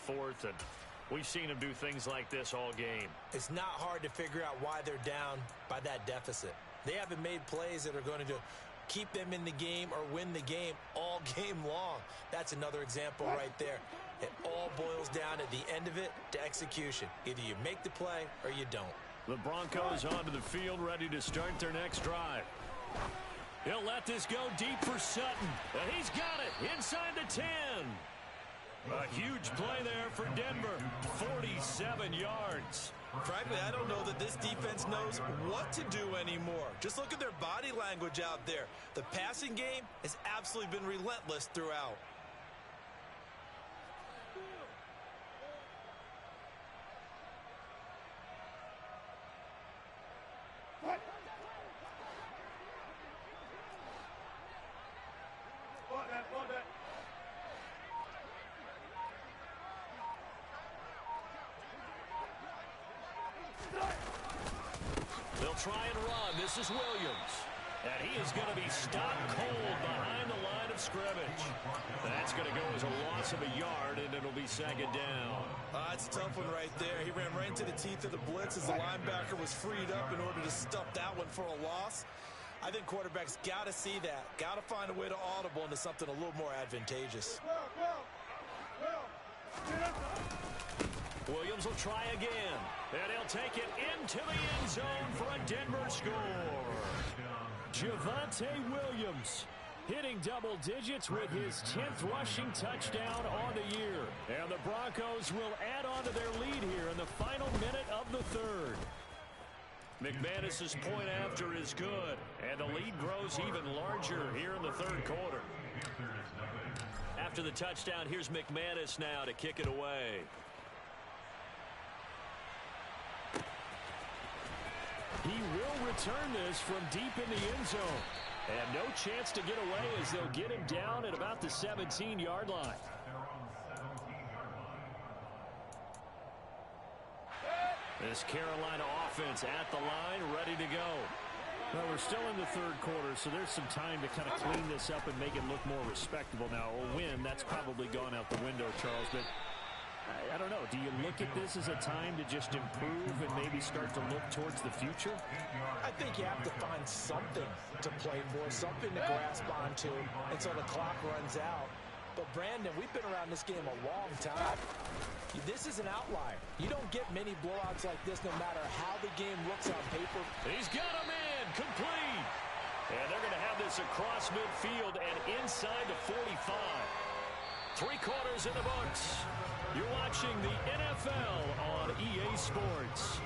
4th, and we've seen them do things like this all game. It's not hard to figure out why they're down by that deficit. They haven't made plays that are going to keep them in the game or win the game all game long. That's another example right there. It all boils down at the end of it to execution. Either you make the play or you don't. The Broncos onto the field, ready to start their next drive. He'll let this go deep for Sutton. And he's got it inside the 10. A huge play there for Denver. 47 yards. Frankly, I don't know that this defense knows what to do anymore. Just look at their body language out there. The passing game has absolutely been relentless throughout. They'll try and run. This is Williams. And he is going to be stopped cold behind the line of scrimmage. That's going to go as a loss of a yard, and it'll be second down. That's a tough one right there. He ran right into the teeth of the blitz as the linebacker was freed up in order to stuff that one for a loss. I think quarterbacks got to see that. Got to find a way to audible into something a little more advantageous. Williams will try again. And he'll take it into the end zone for a Denver score. Javonte Williams hitting double digits with his 10th rushing touchdown on the year. And the Broncos will add on to their lead here in the final minute of the third. McManus's point after is good. And the lead grows even larger here in the third quarter. After the touchdown, here's McManus now to kick it away. He will return this from deep in the end zone. And no chance to get away as they'll get him down at about the 17-yard line. This Carolina offense at the line, ready to go. Well, we're still in the third quarter, so there's some time to kind of clean this up and make it look more respectable now. A win, that's probably gone out the window, Charles, but I don't know. Do you look at this as a time to just improve and maybe start to look towards the future? I think you have to find something to play for, something to grasp onto until the clock runs out. But, Brandon, we've been around this game a long time. This is an outlier. You don't get many blowouts like this no matter how the game looks on paper. He's got a man complete. And they're going to have this across midfield and inside the 45. 3 quarters in the books. You're watching the NFL on EA Sports.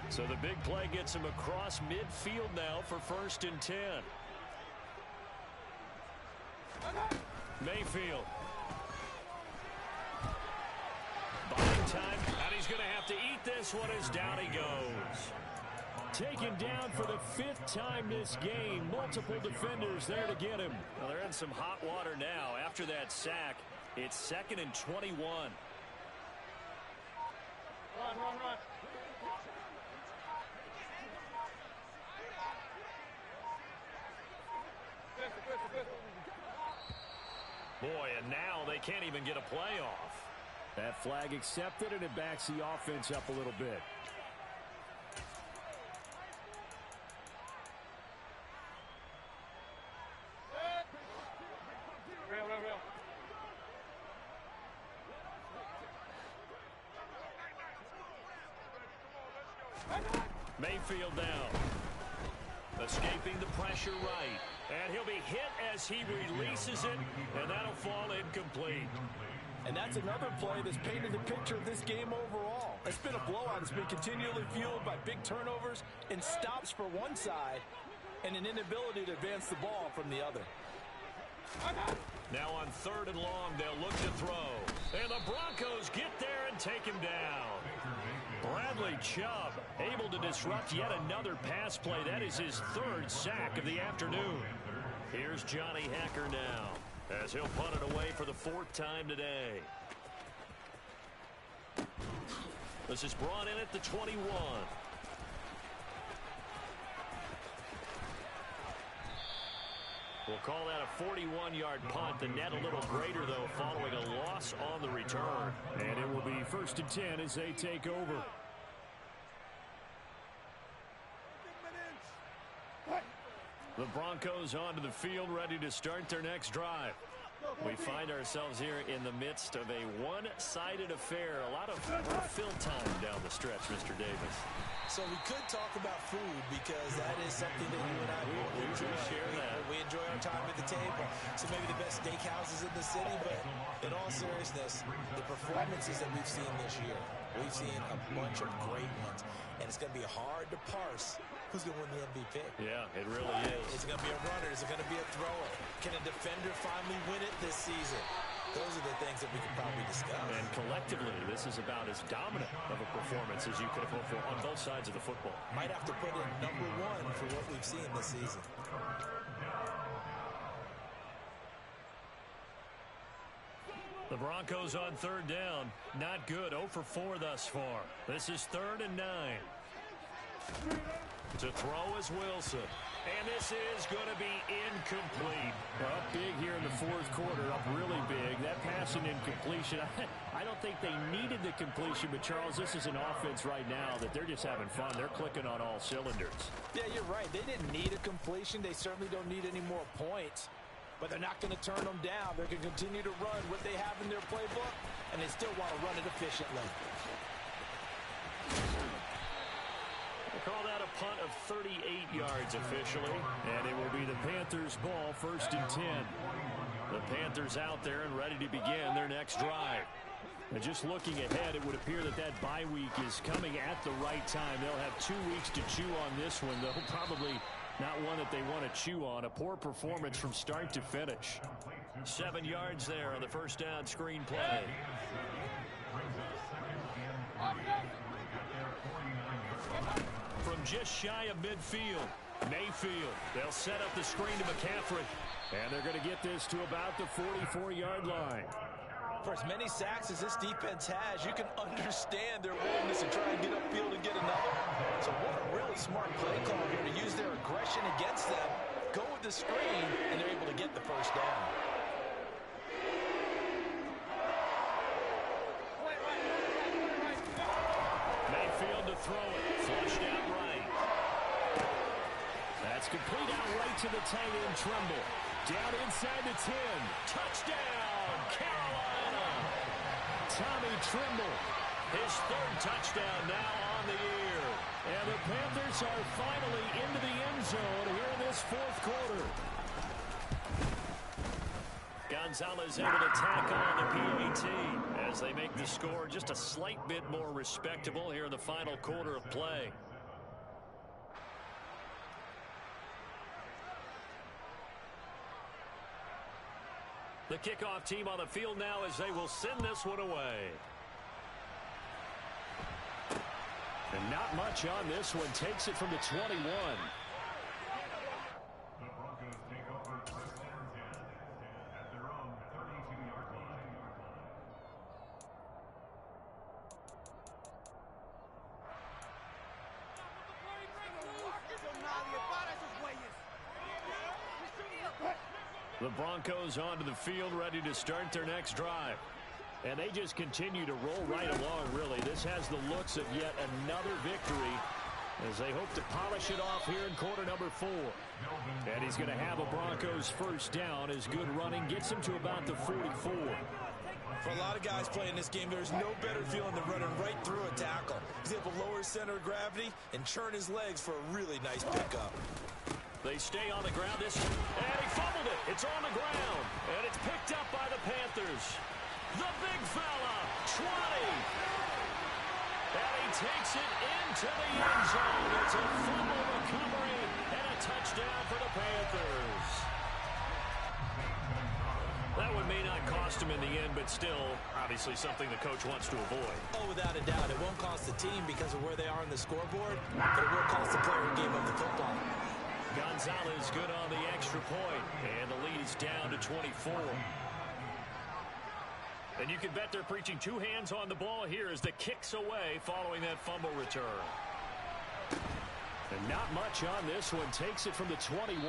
So the big play gets him across midfield now for 1st and 10. Mayfield. Buying time, and he's going to have to eat this one as down he goes. Taken down for the 5th time this game. Multiple defenders there to get him. Well, they're in some hot water now. After that sack, it's 2nd and 21. Run. Boy, and now they can't even get a play off. That flag accepted, and it backs the offense up a little bit. Mayfield down. Escaping the pressure right. And he'll be hit as he releases it, and that'll fall incomplete. And that's another play that's painted the picture of this game overall. It's been a blowout. It's been continually fueled by big turnovers and stops for one side and an inability to advance the ball from the other. Now on 3rd and long, they'll look to throw. And the Broncos get there and take him down. Bradley Chubb able to disrupt yet another pass play. That is his 3rd sack of the afternoon. Here's Johnny Hacker now as he'll punt it away for the 4th time today. This is brought in at the 21. We'll call that a 41-yard punt. The net a little greater, though, following a loss on the return. And it will be 1st and 10 as they take over. The Broncos onto the field, ready to start their next drive. We find ourselves here in the midst of a one-sided affair. A lot of fill time down the stretch, Mr. Davis. So we could talk about food because that is something that you and I both enjoy. We enjoy our time at the table. So maybe the best steakhouses in the city, but in all seriousness, the performances that we've seen this year, we've seen a bunch of great ones. And it's going to be hard to parse who's going to win the MVP. Yeah, it really is. Is it going to be a runner? Is it going to be a thrower? Can a defender finally win it this season? Those are the things that we can probably discuss. And collectively, this is about as dominant of a performance as you could have hoped for on both sides of the football. Might have to put in #1 for what we've seen this season. The Broncos on 3rd down. Not good. 0 for 4 thus far. This is 3rd and 9. To throw is Wilson. And this is going to be incomplete. Up big here in the 4th quarter. Up really big. That pass and incompletion. I don't think they needed the completion, but Charles, this is an offense right now that they're just having fun. They're clicking on all cylinders. Yeah, you're right. They didn't need a completion. They certainly don't need any more points. But they're not going to turn them down. They're going to continue to run what they have in their playbook, and they still want to run it efficiently. We'll call that a punt of 38 yards officially, and it will be the Panthers' ball, 1st and 10. The Panthers out there and ready to begin their next drive. And just looking ahead, it would appear that that bye week is coming at the right time. They'll have 2 weeks to chew on this one, though probably not one that they want to chew on. A poor performance from start to finish. 7 yards there on the 1st down screen play. From just shy of midfield, Mayfield. They'll set up the screen to McCaffrey. And they're going to get this to about the 44-yard line. For as many sacks as this defense has, you can understand their willingness to try and get upfield and get another. So what a really smart play call here to use their aggression against them, go with the screen, and they're able to get the 1st down. Mayfield to throw it. Flushed out right. That's complete out right to the tight end, Tremble. Down inside the 10. Touchdown, Carolina. Tommy Tremble, his 3rd touchdown now on the year. And the Panthers are finally into the end zone here in this 4th quarter. Gonzalez able to tack on the PAT as they make the score just a slight bit more respectable here in the final quarter of play. The kickoff team on the field now as they will send this one away. And not much on this one. Takes it from the 21. The Broncos take over 1st and 10 at their own 32-yard line. The Broncos onto the field, ready to start their next drive. And they just continue to roll right along, really. This has the looks of yet another victory as they hope to polish it off here in quarter number 4. And he's going to have a Broncos 1st down as good running gets him to about the 44. For a lot of guys playing this game, there's no better feeling than running right through a tackle. He's able to lower his center of gravity and churn his legs for a really nice pickup. They stay on the ground and he fumbled it. It's on the ground, and it's picked up by the Panthers. The big fella, 20. And he takes it into the end zone. It's a fumble recovery and a touchdown for the Panthers. That one may not cost him in the end, but still, obviously something the coach wants to avoid. Oh, without a doubt. It won't cost the team because of where they are on the scoreboard, but it will cost the player who gave up the football. Gonzalez good on the extra point, and the lead is down to 24. And you can bet they're preaching 2 hands on the ball here as the kick's away following that fumble return. And not much on this one. Takes it from the 21.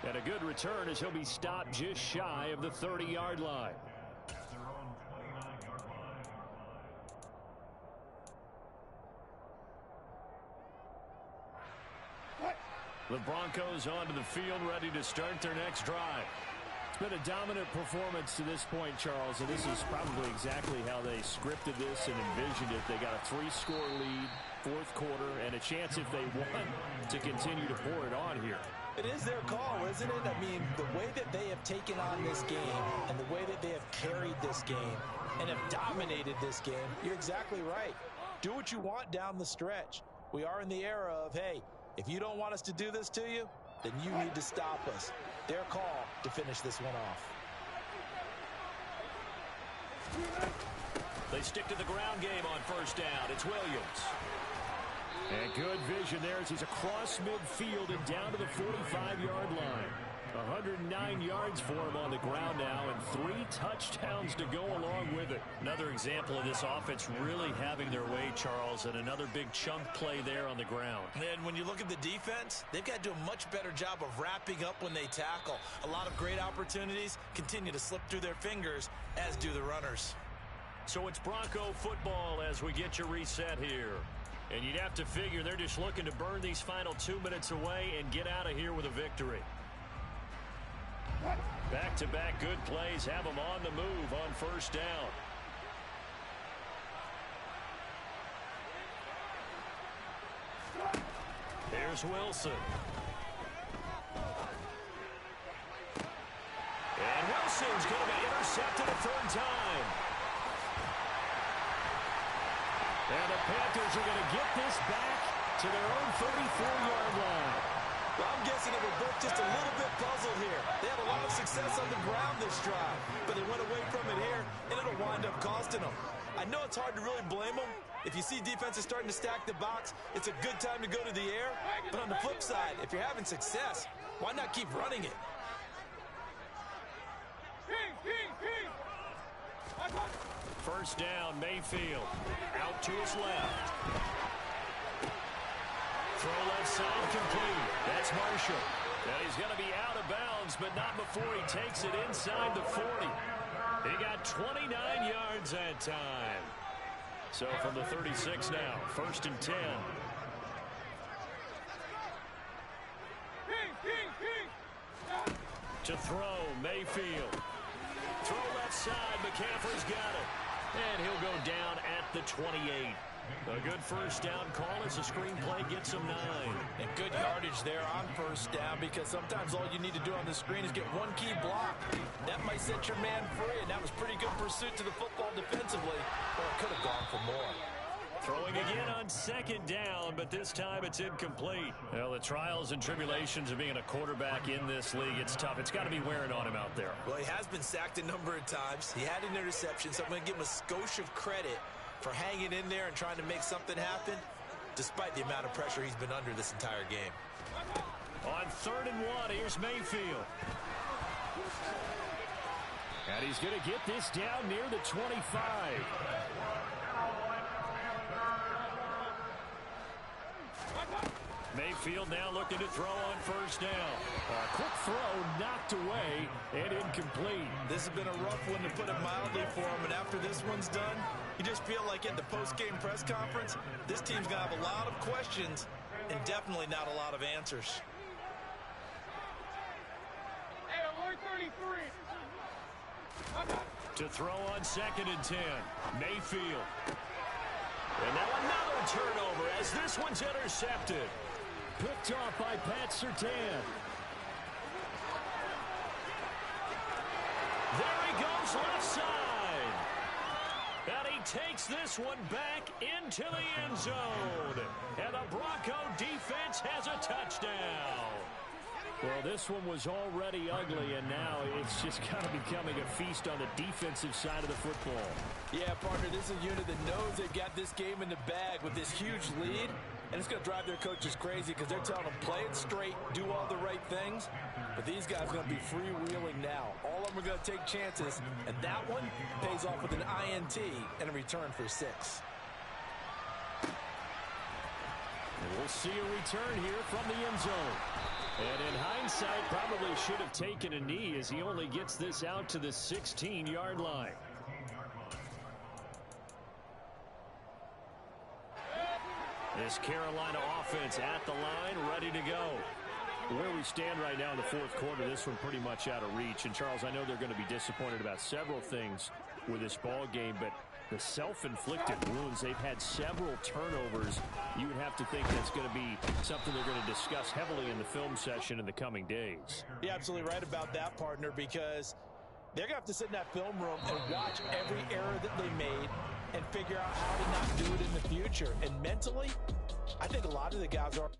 And a good return as he'll be stopped just shy of the 30-yard line. At their own 29-yard line. The Broncos onto the field, ready to start their next drive. It's been a dominant performance to this point, Charles, and this is probably exactly how they scripted this and envisioned it. They got a 3-score lead, fourth quarter, and a chance if they won to continue to pour it on here. It is their call, isn't it? I mean, the way that they have taken on this game and the way that they have carried this game and have dominated this game, you're exactly right. Do what you want down the stretch. We are in the era of, hey, if you don't want us to do this to you, then you need to stop us. Their call to finish this one off. They stick to the ground game on first down. It's Williams. And good vision there as he's across midfield and down to the 45-yard line. 109 yards for him on the ground now and 3 touchdowns to go along with it. Another example of this offense really having their way, Charles, and another big chunk play there on the ground. And when you look at the defense, they've got to do a much better job of wrapping up when they tackle. A lot of great opportunities continue to slip through their fingers, as do the runners. So it's Bronco football as we get you reset here. And you'd have to figure they're just looking to burn these final 2 minutes away and get out of here with a victory. Back-to-back good plays have them on the move on first down. Here's Wilson. And Wilson's going to be intercepted a third time. And the Panthers are going to get this back to their own 34-yard line. Well, I'm guessing that we're both just a little bit puzzled here. They had a lot of success on the ground this drive, but they went away from it here, and it'll wind up costing them. I know it's hard to really blame them. If you see defenses starting to stack the box, it's a good time to go to the air. But on the flip side, if you're having success, why not keep running it? First down, Mayfield. Out to his left. Throw left side complete. That's Marshall. And he's going to be out of bounds, but not before he takes it inside the 40. He got 29 yards that time. So from the 36 now, first and 10. To throw, Mayfield. Throw left side, McCaffrey's got it. And he'll go down at the 28. A good first down call as the screenplay gets him 9. And good yardage there on first down, because sometimes all you need to do on the screen is get one key block. That might set your man free, and that was pretty good pursuit to the football defensively, or it could have gone for more. Throwing again on second down, but this time it's incomplete. Well, the trials and tribulations of being a quarterback in this league, it's tough. It's got to be wearing on him out there. Well, he has been sacked a number of times. He had an interception, so I'm going to give him a skosh of credit for hanging in there and trying to make something happen, despite the amount of pressure he's been under this entire game. On 3rd and 1, here's Mayfield. And he's going to get this down near the 25. Mayfield now looking to throw on first down. A quick throw knocked away and incomplete. This has been a rough one, to put it mildly, for him. And after this one's done, you just feel like at the post-game press conference, this team's going to have a lot of questions and definitely not a lot of answers. To throw on 2nd and 10. Mayfield. And now another turnover as this one's intercepted. Picked off by Pat Surtain. There he goes left side. And he takes this one back into the end zone. And the Bronco defense has a touchdown. Well, this one was already ugly, and now it's just kind of becoming a feast on the defensive side of the football. Yeah, partner, this is a unit that knows they've got this game in the bag with this huge lead, and it's going to drive their coaches crazy because they're telling them play it straight, do all the right things, but these guys are going to be freewheeling now. All of them are going to take chances, and that one pays off with an INT and a return for 6. And we'll see a return here from the end zone. And in hindsight, probably should have taken a knee as he only gets this out to the 16-yard line. This Carolina offense at the line, ready to go. Where we stand right now in the fourth quarter, this one pretty much out of reach. And, Charles, I know they're going to be disappointed about several things with this ball game, but the self-inflicted wounds, they've had several turnovers. You would have to think that's going to be something they're going to discuss heavily in the film session in the coming days. You're absolutely right about that, partner, because they're going to have to sit in that film room and watch every error that they made and figure out how to not do it in the future. And mentally, I think a lot of the guys are